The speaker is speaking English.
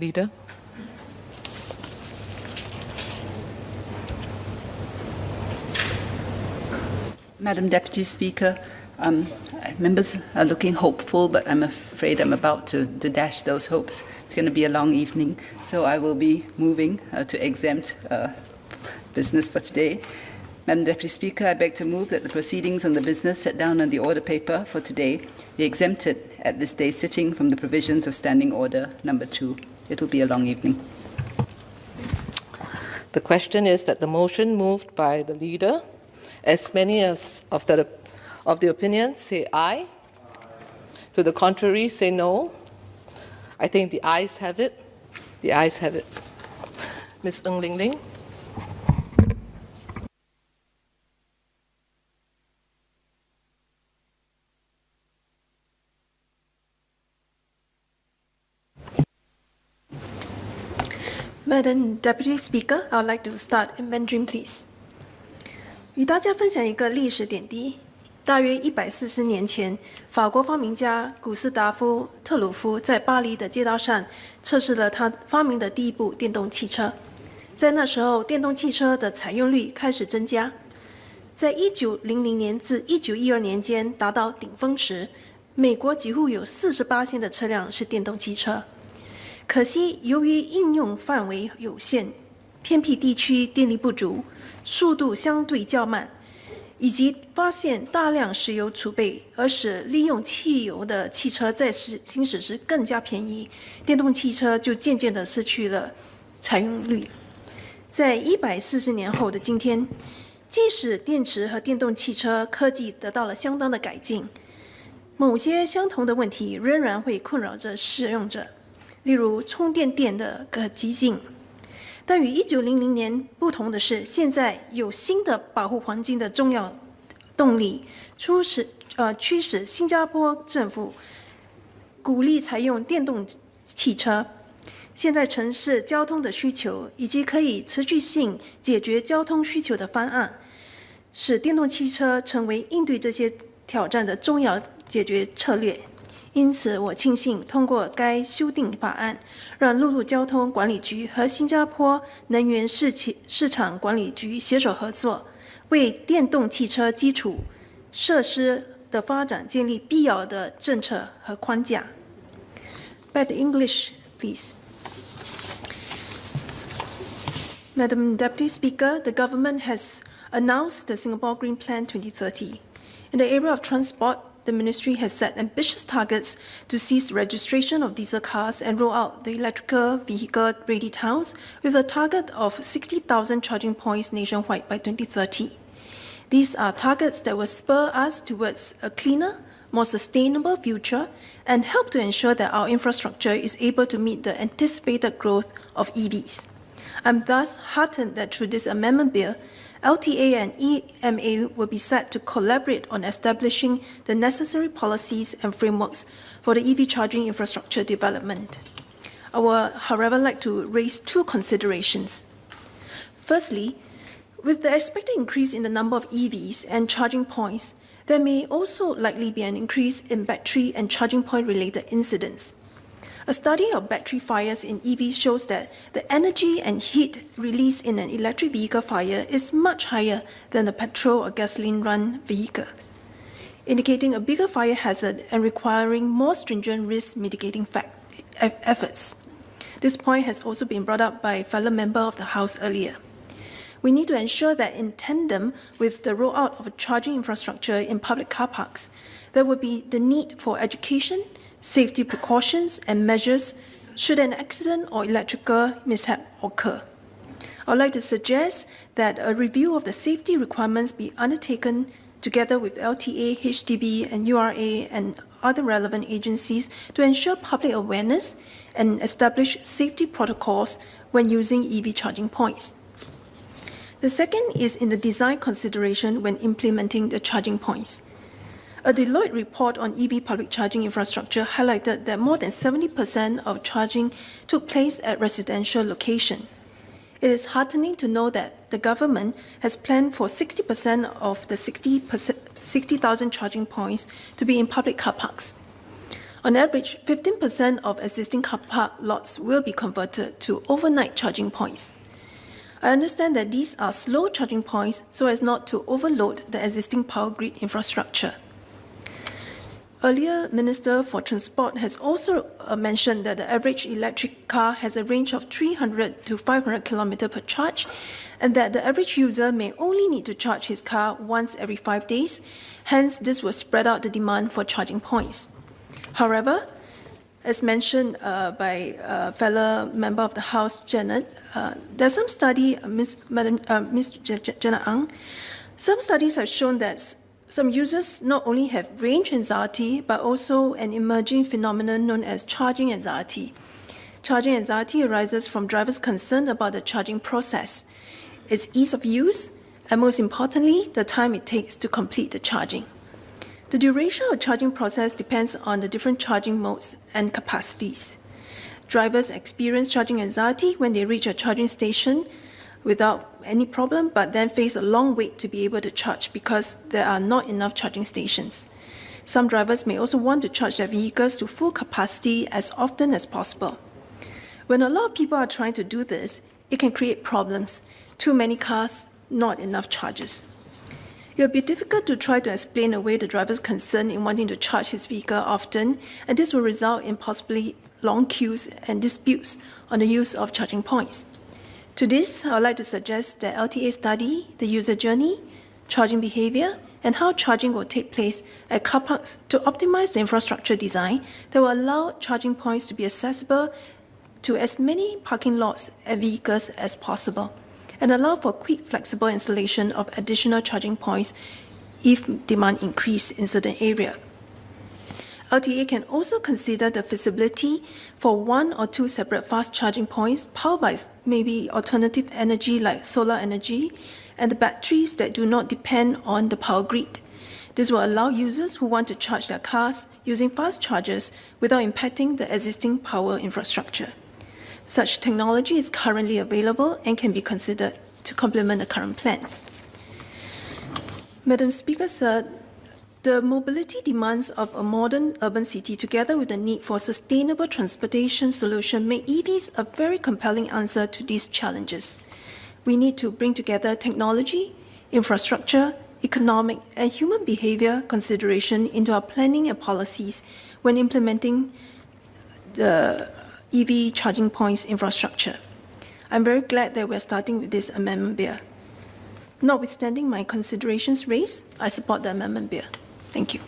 Leader. Madam Deputy Speaker, members are looking hopeful, but I'm afraid I'm about to dash those hopes. It's going to be a long evening, so I will be moving to exempt business for today. Madam Deputy Speaker, I beg to move that the proceedings on the business set down on the order paper for today be exempted at this day's sitting from the provisions of Standing Order Number 2. It will be a long evening. The question is that the motion moved by the leader, as many as of the opinion say aye. To the contrary, say no. I think the ayes have it. The ayes have it. Ms. Ling. Madam Deputy Speaker, I would like to start in Mandarin, please. 与大家分享一个历史点滴。大约140年前，法国发明家古斯达夫·特鲁夫在巴黎的街道上测试了他发明的第一部电动汽车。在那时候，电动汽车的采用率开始增加。在1900年至1912年间达到顶峰时，美国几乎有48%的车辆是电动汽车。可惜，由于应用范围有限，偏僻地区电力不足，速度相对较慢，以及发现大量石油储备，而使利用汽油的汽车在行驶时更加便宜，电动汽车就渐渐地失去了采用率。在140年后的今天，即使电池和电动汽车科技得到了相当的改进，某些相同的问题仍然会困扰着使用者，例如充电电的可及性。但与1900年不同的是，现在有新的保护环境的重要动力，驱使新加坡政府鼓励采用电动汽车。现在城市交通的需求以及可以持续性解决交通需求的方案，使电动汽车成为应对这些挑战的重要解决策略。因此，我庆幸通过该修订法案，让陆路交通管理局和新加坡能源市场管理局携手合作，为电动汽车基础设施的发展建立必要的政策和框架。Back to English, please. Madam Deputy Speaker, the government has announced the Singapore Green Plan 2030. In the area of transport, the ministry has set ambitious targets to cease registration of diesel cars and roll out the electrical vehicle-ready towns with a target of 60,000 charging points nationwide by 2030. These are targets that will spur us towards a cleaner, more sustainable future and help to ensure that our infrastructure is able to meet the anticipated growth of EVs. I'm thus heartened that through this amendment bill, LTA and EMA will be set to collaborate on establishing the necessary policies and frameworks for the EV charging infrastructure development. I would, however, like to raise two considerations. Firstly, with the expected increase in the number of EVs and charging points, there may also likely be an increase in battery and charging point related incidents. A study of battery fires in EVs shows that the energy and heat released in an electric vehicle fire is much higher than the petrol or gasoline-run vehicles, indicating a bigger fire hazard and requiring more stringent risk mitigating efforts. This point has also been brought up by a fellow member of the House earlier. We need to ensure that in tandem with the rollout of a charging infrastructure in public car parks, there will be the need for education, safety precautions and measures should an accident or electrical mishap occur. I would like to suggest that a review of the safety requirements be undertaken together with LTA, HDB and URA and other relevant agencies to ensure public awareness and establish safety protocols when using EV charging points. The second is in the design consideration when implementing the charging points. A Deloitte report on EV public charging infrastructure highlighted that more than 70% of charging took place at residential locations. It is heartening to know that the government has planned for 60% of the 60,000 charging points to be in public car parks. On average, 15% of existing car park lots will be converted to overnight charging points. I understand that these are slow charging points so as not to overload the existing power grid infrastructure. Earlier, Minister for Transport has also mentioned that the average electric car has a range of 300 to 500 km per charge, and that the average user may only need to charge his car once every 5 days. Hence, this will spread out the demand for charging points. However, as mentioned by fellow member of the House, Janet, there's some study, Ms. Janet Ang, some studies have shown that some users not only have range anxiety, but also an emerging phenomenon known as charging anxiety. Charging anxiety arises from drivers' concern about the charging process, its ease of use, and most importantly, the time it takes to complete the charging. The duration of the charging process depends on the different charging modes and capacities. Drivers experience charging anxiety when they reach a charging station without any problem, but then face a long wait to be able to charge because there are not enough charging stations. Some drivers may also want to charge their vehicles to full capacity as often as possible. When a lot of people are trying to do this, it can create problems. Too many cars, not enough chargers. It will be difficult to try to explain away the driver's concern in wanting to charge his vehicle often, and this will result in possibly long queues and disputes on the use of charging points. To this, I would like to suggest that LTA study the user journey, charging behavior, and how charging will take place at car parks to optimize the infrastructure design that will allow charging points to be accessible to as many parking lots and vehicles as possible, and allow for quick, flexible installation of additional charging points if demand increase in certain area. LTA can also consider the feasibility for 1 or 2 separate fast charging points powered by maybe alternative energy like solar energy and the batteries that do not depend on the power grid. This will allow users who want to charge their cars using fast chargers without impacting the existing power infrastructure. Such technology is currently available and can be considered to complement the current plans. Madam Speaker, sir, the mobility demands of a modern urban city, together with the need for sustainable transportation solution, make EVs a very compelling answer to these challenges. We need to bring together technology, infrastructure, economic, and human behavior consideration into our planning and policies when implementing the EV charging points infrastructure. I'm very glad that we're starting with this amendment bill. Notwithstanding my considerations raised, I support the amendment bill. Thank you.